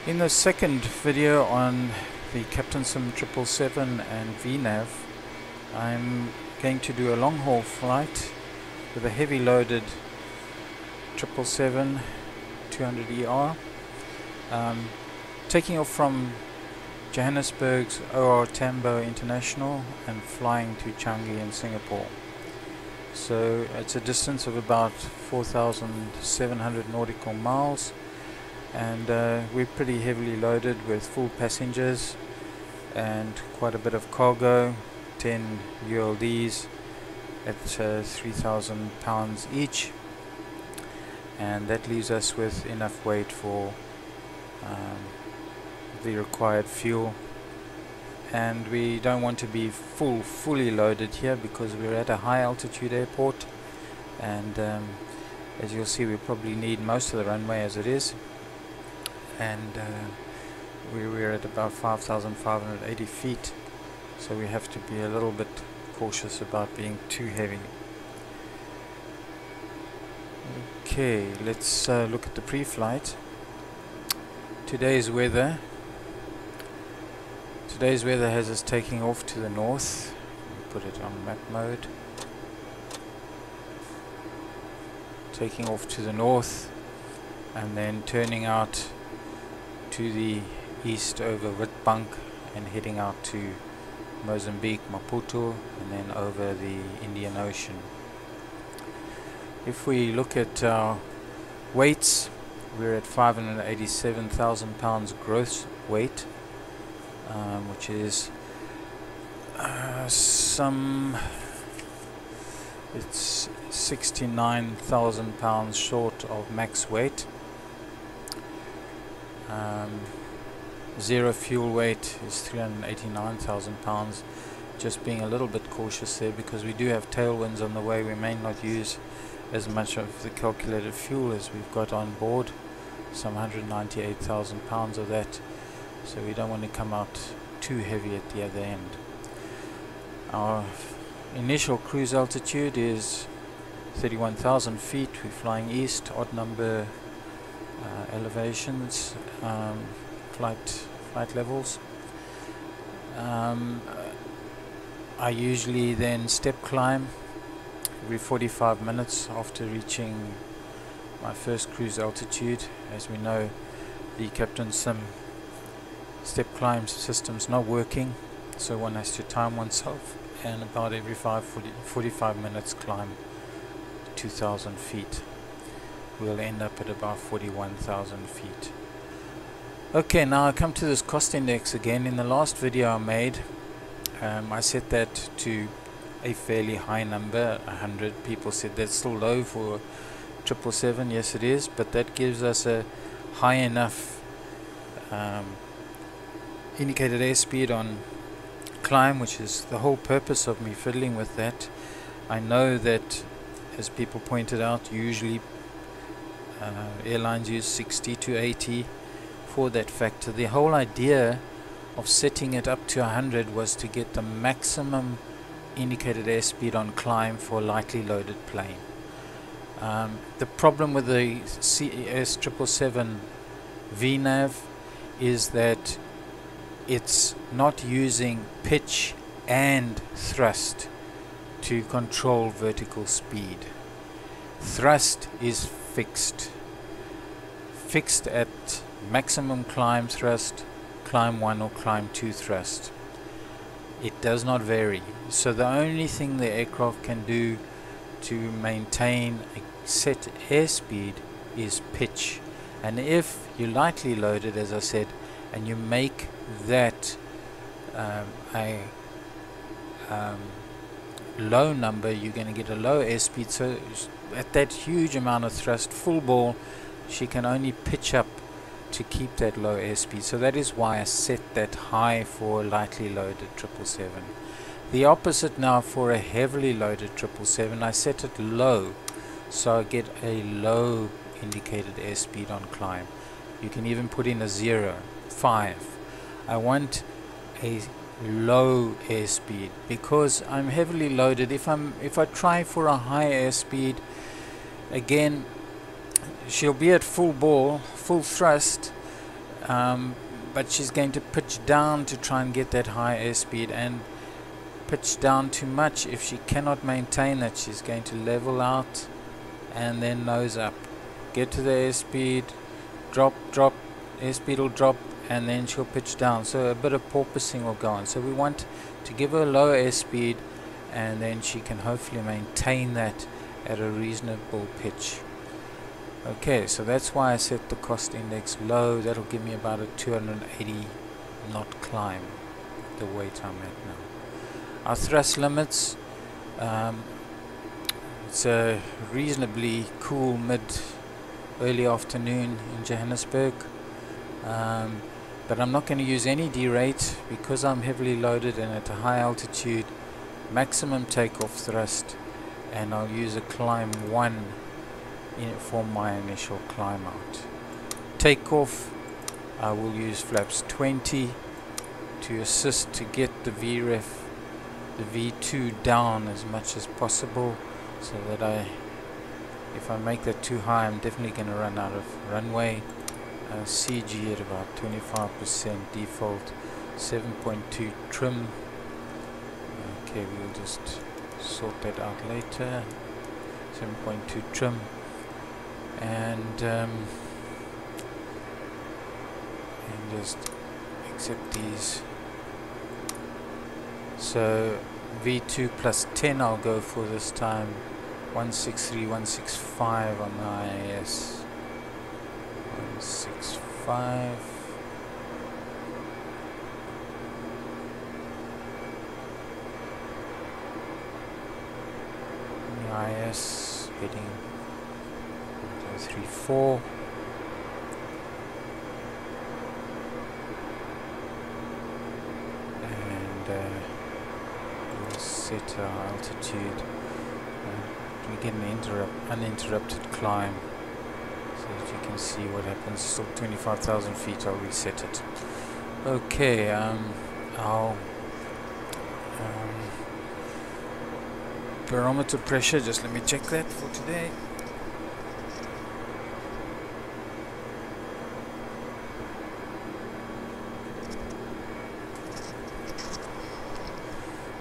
In the second video on the Captain Sim 777 and VNAV, I'm going to do a long haul flight with a heavy loaded 777 200ER, taking off from Johannesburg's OR Tambo International and flying to Changi in Singapore. So it's a distance of about 4,700 nautical miles, and we're pretty heavily loaded with full passengers and quite a bit of cargo, 10 ULDs at 3,000 pounds each, and that leaves us with enough weight for the required fuel. And we don't want to be fully loaded here because we're at a high altitude airport, and as you'll see, we probably need most of the runway as it is, and we're at about 5,580 feet, so we have to be a little bit cautious about being too heavy. Okay, let's look at the pre-flight. Today's weather has us taking off to the north. Put it on map mode. Taking off to the north and then turning out to the east over Witbank and heading out to Mozambique, Maputo, and then over the Indian Ocean. If we look at our weights, we're at 587,000 pounds gross weight, which is it's 69,000 pounds short of max weight. Zero fuel weight is 389,000 pounds. Just being a little bit cautious there because we do have tailwinds on the way. We may not use as much of the calculated fuel as we've got on board, some 198,000 pounds of that, so we don't want to come out too heavy at the other end. Our initial cruise altitude is 31,000 feet. We're flying east, odd number elevations, flight levels. I usually then step climb every 45 minutes after reaching my first cruise altitude. As we know, the Captain Sim step climb system's not working, so one has to time oneself, and about every 45 minutes climb 2,000 feet. We'll end up at about 41,000 feet. Okay, now I come to this cost index again. In the last video I made, I set that to a fairly high number, 100. People said that's still low for 777. Yes, it is, but that gives us a high enough indicated airspeed on climb, which is the whole purpose of me fiddling with that. I know that, as people pointed out, usually airlines use 60 to 80 for that factor. The whole idea of setting it up to 100 was to get the maximum indicated airspeed on climb for a lightly loaded plane. The problem with the CS777 VNAV is that it's not using pitch and thrust to control vertical speed. Thrust is fixed at maximum climb thrust, climb 1 or climb 2 thrust. It does not vary. So the only thing the aircraft can do to maintain a set airspeed is pitch. And if you lightly load it, as I said, and you make that a low number, you're going to get a low airspeed. So at that huge amount of thrust, full ball, she can only pitch up to keep that low airspeed. So that is why I set that high for a lightly loaded 777. The opposite now for a heavily loaded 777, I set it low, so I get a low indicated airspeed on climb. You can even put in a 0, 5. I want a low airspeed because I'm heavily loaded. If I try for a high airspeed, again, she'll be at full ball, full thrust, but she's going to pitch down to try and get that high airspeed, and pitch down too much. If she cannot maintain it, she's going to level out and then nose up, get to the airspeed, drop, airspeed will drop, and then she'll pitch down. So a bit of porpoising will go on. So we want to give her a low airspeed, and then she can hopefully maintain that at a reasonable pitch. Okay, so that's why I set the cost index low. That'll give me about a 280 knot climb, the weight I'm at now. Our thrust limits, it's a reasonably cool early afternoon in Johannesburg, but I'm not going to use any derate because I'm heavily loaded and at a high altitude. Maximum takeoff thrust, and I'll use a climb 1 for my initial climb out. Takeoff, I will use flaps 20 to assist to get the VREF, the V2 down as much as possible, so that if I make that too high, I'm definitely going to run out of runway. CG at about 25% default, 7.2 trim. Okay, we'll just sort that out later. 7.2 trim, and just accept these. So V2 plus 10 I'll go for this time. 163, 165 on the IAS. 165. IS heading 134. And we'll set our altitude. We get an uninterrupted climb, so that you can see what happens. Still 25,000 feet. I'll reset it. Okay, I'll barometer pressure, just let me check that for today.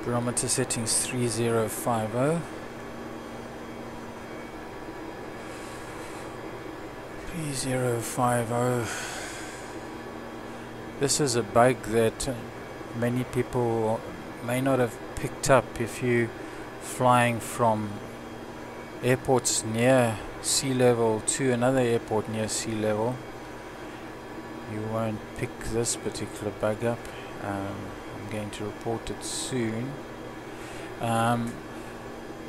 Barometer settings 3050. 3050. This is a bug that many people may not have picked up. If you flying from airports near sea level to another airport near sea level, you won't pick this particular bug up. I'm going to report it soon.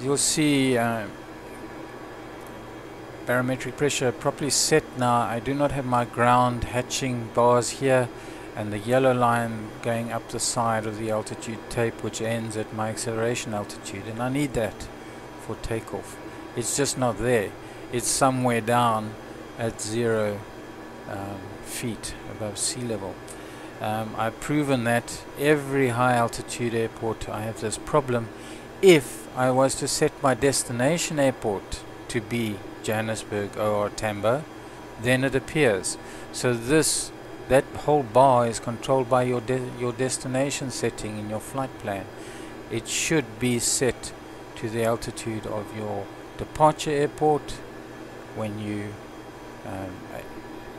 You'll see barometric pressure properly set now. I do not have my ground hatching bars here, and the yellow line going up the side of the altitude tape, which ends at my acceleration altitude, and I need that for takeoff. It's just not there. It's somewhere down at 0 feet above sea level. I've proven that every high altitude airport I have this problem. If I was to set my destination airport to be Johannesburg or Tambo, then it appears. So that whole bar is controlled by your destination setting in your flight plan. It should be set to the altitude of your departure airport when you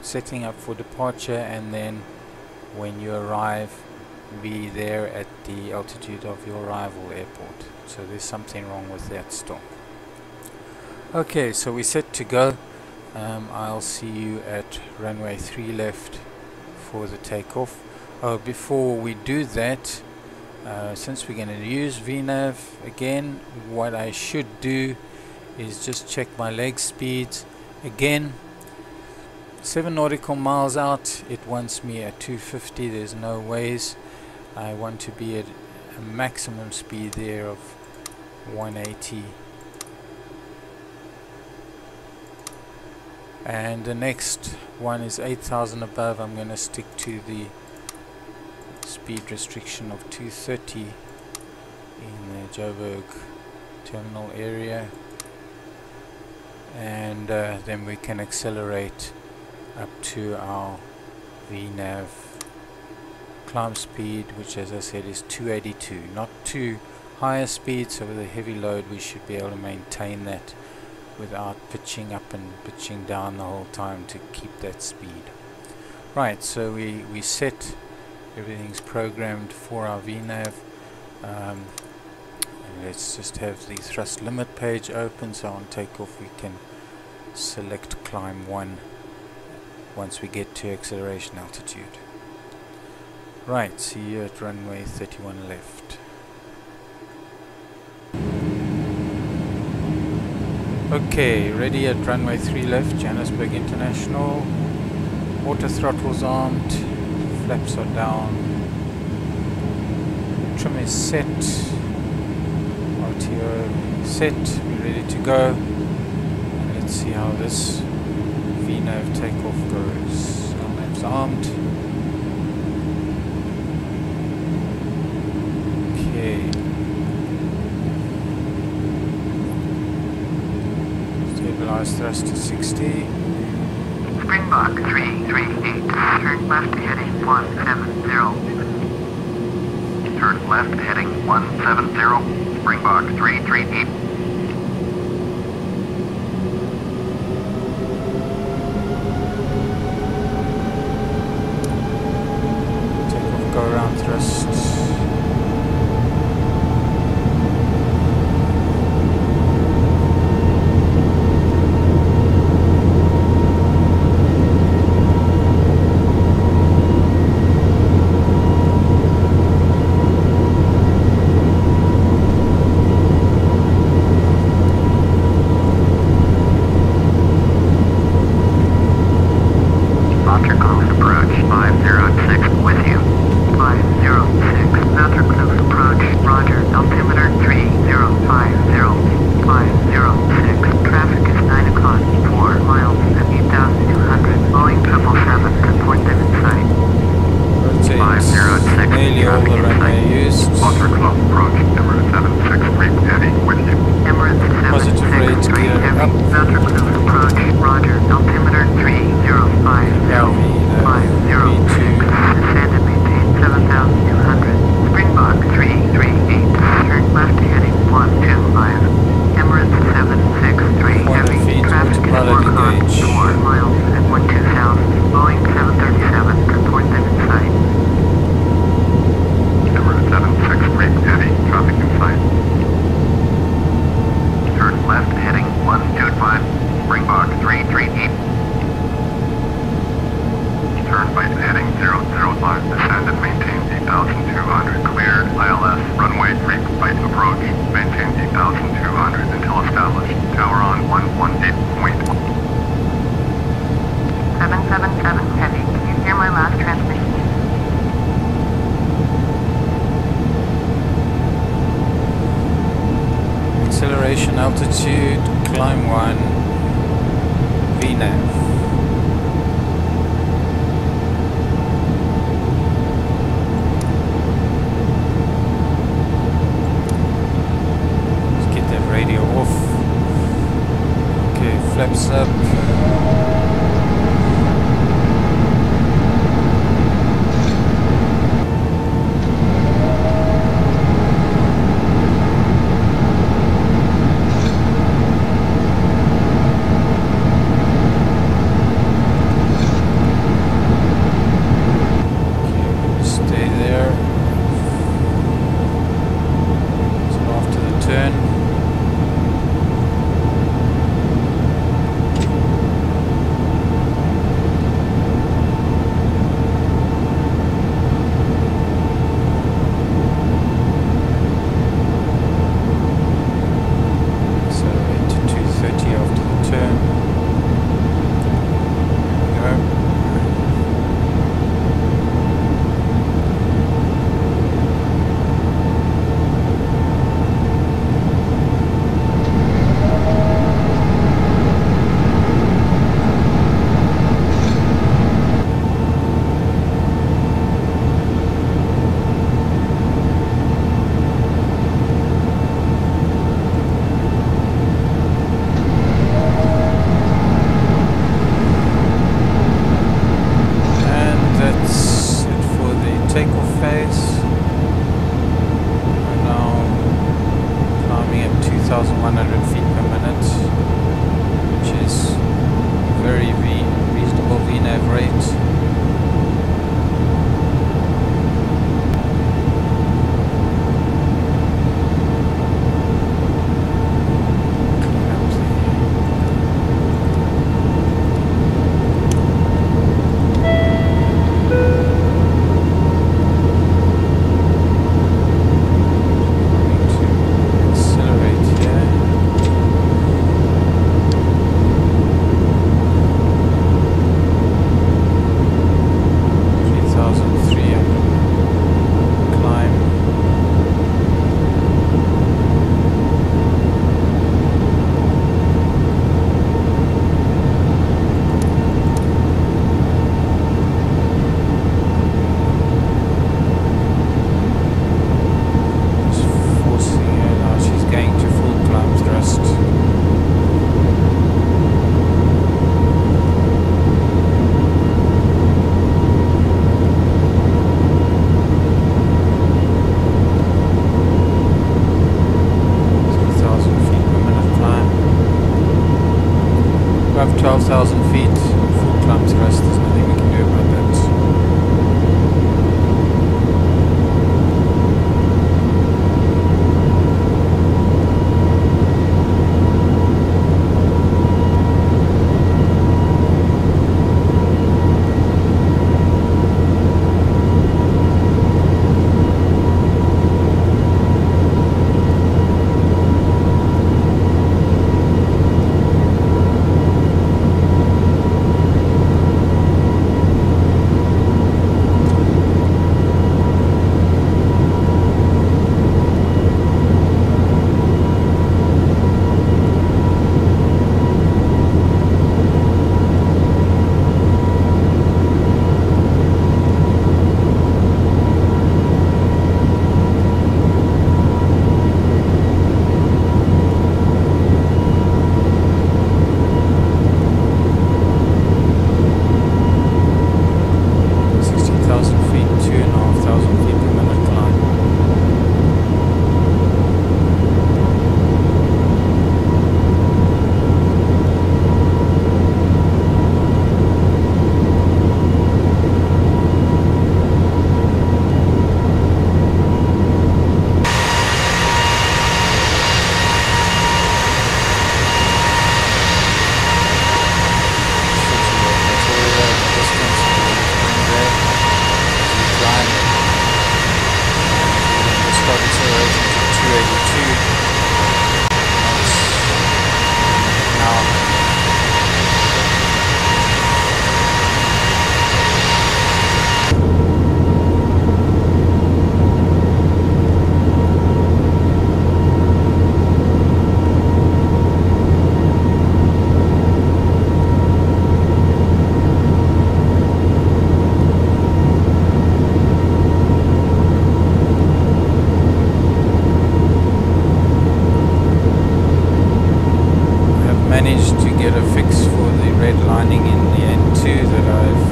setting up for departure, and then when you arrive, be there at the altitude of your arrival airport. So there's something wrong with that still. Okay, so we're set to go. I'll see you at runway 3 left for the takeoff. Oh, before we do that, since we're going to use VNAV again, what I should do is just check my leg speeds. Again, 7 nautical miles out, it wants me at 250. There's no ways. I want to be at a maximum speed there of 180. And the next one is 8,000 above. I'm going to stick to the speed restriction of 230 in the Joburg terminal area, and then we can accelerate up to our VNAV. Climb speed, which as I said is 282, not too high a speed, so with a heavy load we should be able to maintain that without pitching up and pitching down the whole time to keep that speed. Right, so we set, everything's programmed for our VNAV. And let's just have the thrust limit page open, so on takeoff we can select climb 1 once we get to acceleration altitude. Right, see you at runway 31 left. Okay, ready at runway 3 left, Johannesburg International. Auto throttles armed, flaps are down, trim is set, RTO set, we're ready to go. And let's see how this VNAV takeoff goes. Our maps armed. Okay. Stabilize thrust to 60. Springbok 338, turn left heading 170. Turn left heading 170, Springbok 338. Takeoff, go around thrust. Acceleration altitude, climb 1, VNAV. Let's get that radio off. Okay, flaps up. 3,100 feet per minute, which is very reasonable VNAV rate. Above 12,000 feet, full climb thrust, there's nothing we can do about that. Managed to get a fix for the red lining in the N2 that I've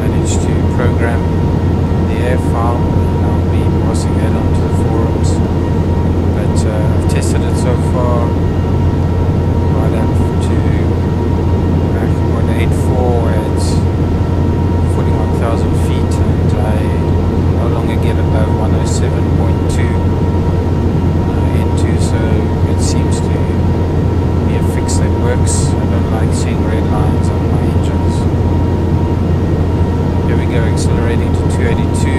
managed to program the air file, and I'll be passing that onto the forums. But I've tested it so far right up to Mach 1.84 at 41,000 feet, and I no longer get above 107.2 N2, so it seems to be a fix that works. I don't like seeing red lines on my engines. Here we go, accelerating to 282.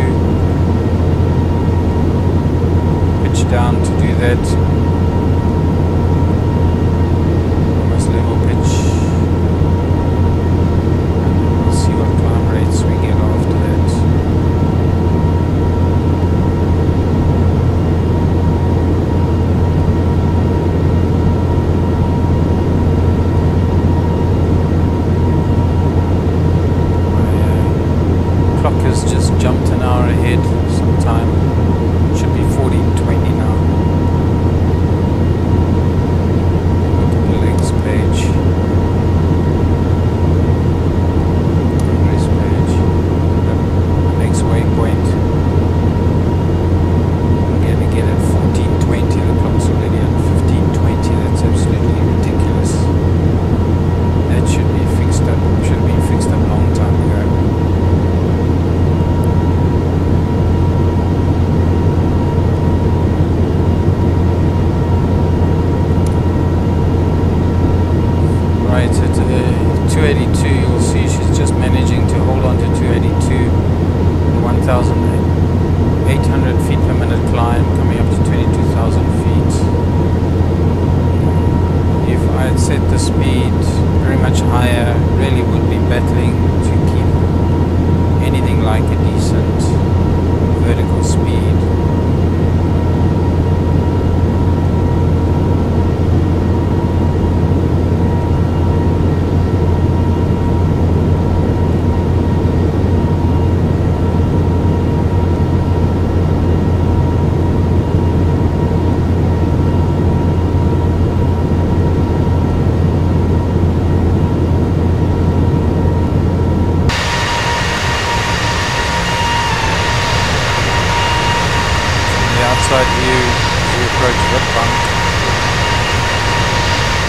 bunk.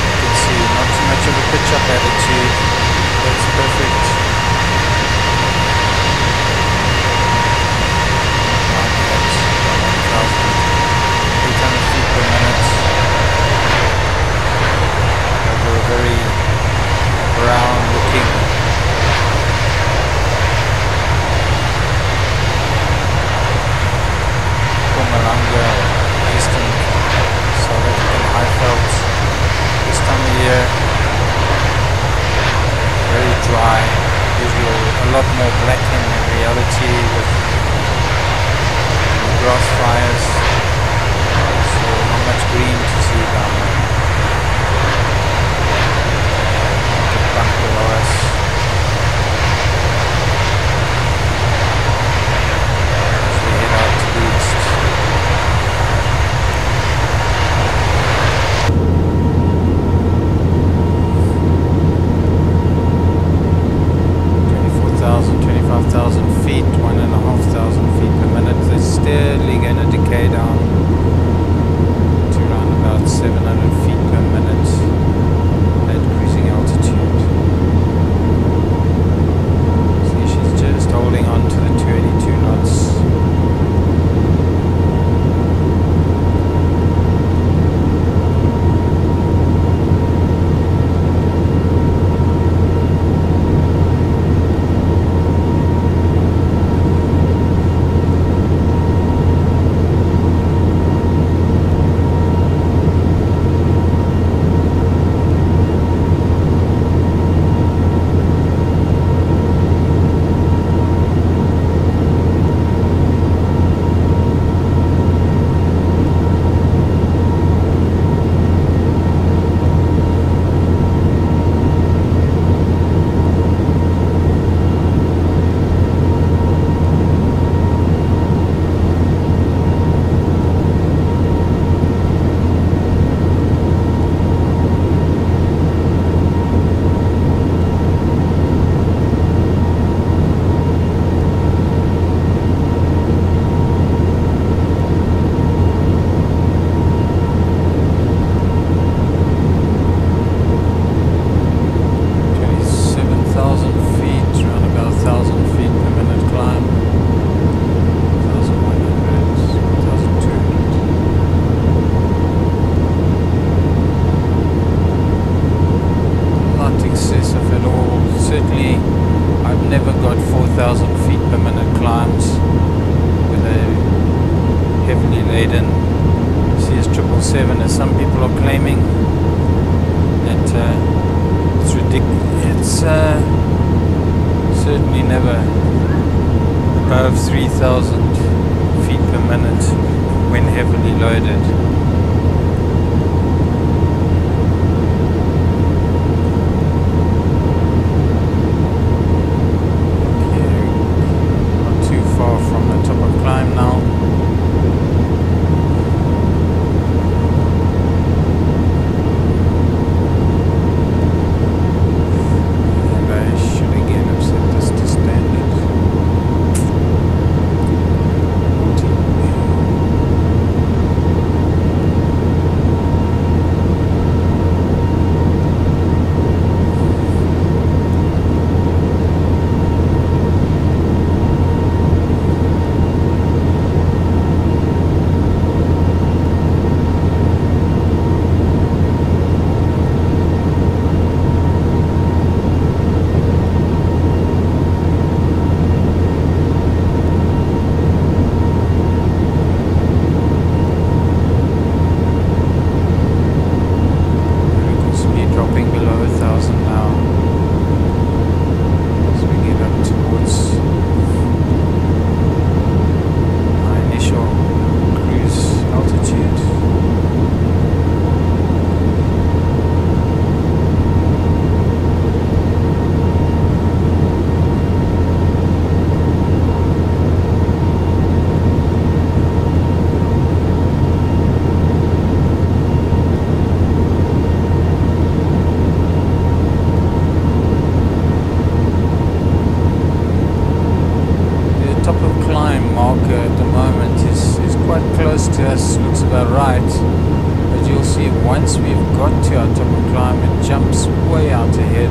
You can see not too much of a pitch up attitude. That's perfect. That's 1,800 feet per minute. Over a very brown looking Mpumalanga, eastern South African highveld. This time of year, very dry. Usually a lot more blacking in reality with grass fires. So not much green to see down there. The bunk below us. As we head out to the east. Feet, 1,500 feet per minute. They're steadily going to decay down to around about 700 feet per minute at cruising altitude. See, she's just holding on to the 282 knots. CS777, as some people are claiming, that it's ridiculous. It's certainly never above 3,000 feet per minute when heavily loaded. once we've got to our top of climb, it jumps way out ahead.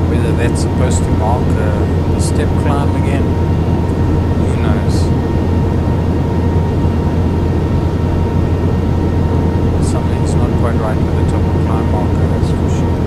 Whether that's supposed to mark a step climb again, who knows. Something's not quite right with the top of climb marker, that's for sure.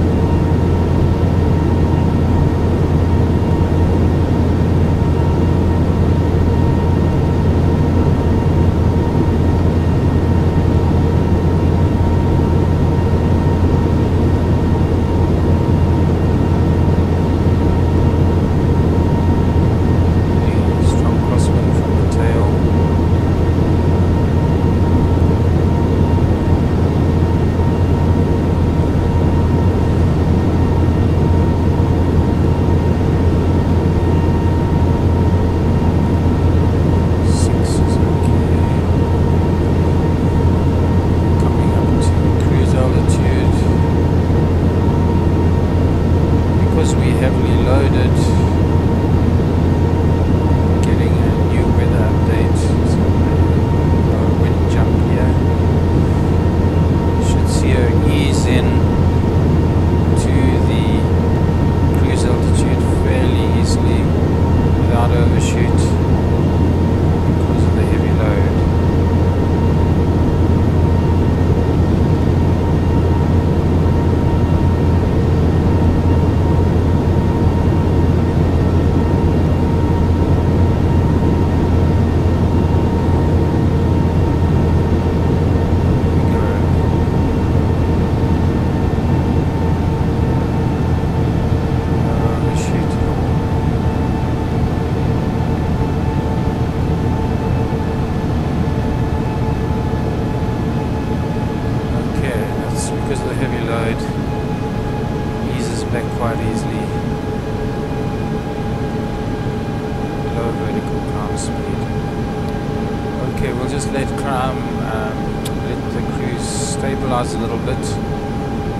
A little bit.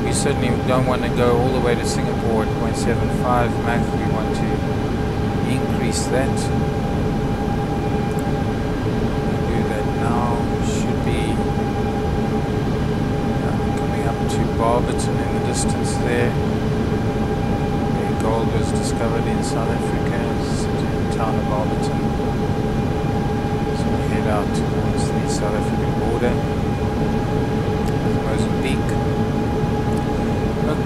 We certainly don't want to go all the way to Singapore at 0.75 Mach. We want to increase that. We'll do that now. Should be coming up to Barberton in the distance there. Where gold was discovered in South Africa, the town of Barberton. So we head out towards the South African border. Mozambique.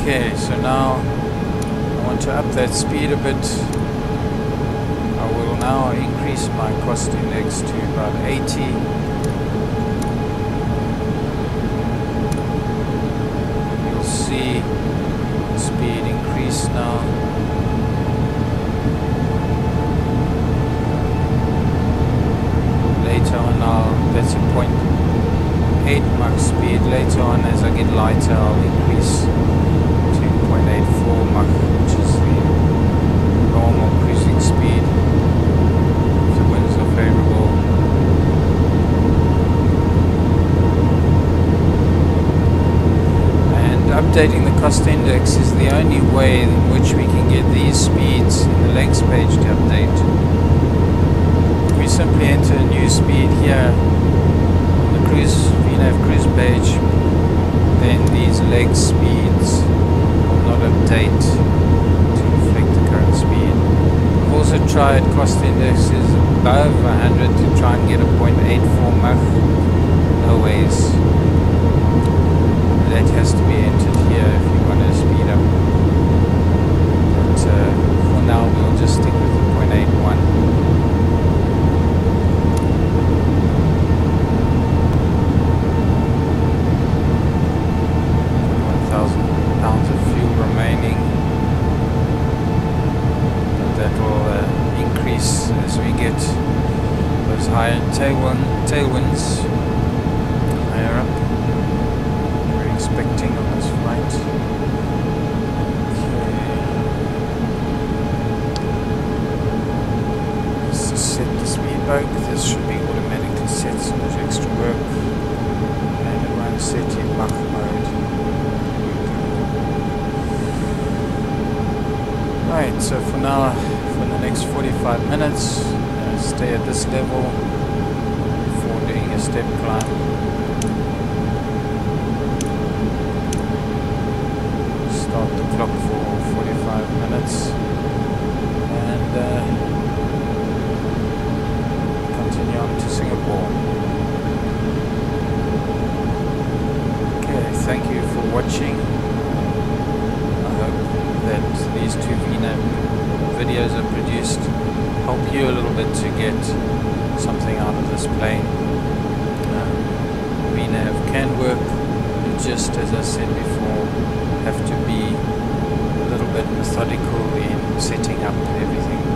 Okay, so now I want to up that speed a bit. I will now increase my cost index to about 80. You'll see speed increase now. Later on, that's a 0.8 Mach speed. Later on, as I get lighter, I'll increase to 0.84 Mach, which is the normal cruising speed if the winds are favorable. And updating the cost index is the only way in which we can get these speeds in the legs page to update. We simply enter a new speed here on the VNAV cruise page, then these leg speeds will not update to reflect the current speed. I've also tried cost indexes above 100 to try and get a 0.84 Mach. No ways. That has to be entered here if you want to speed up. But for now we'll just stick with the 0.81. As we get those higher tailwinds higher up, we're expecting on this flight. Okay. Just to set the speed bug, this should be automatically set, so much extra work. And it won't set in Mach mode. Right, so for now, for the next 45 minutes, stay at this level before doing a step climb. Start the clock for 45 minutes and continue on to Singapore. Okay, thank you for watching. I hope that these two VNAV videos are produced help you a little bit to get something out of this plane. VNAV can work, you just, as I said before, have to be a little bit methodical in setting up everything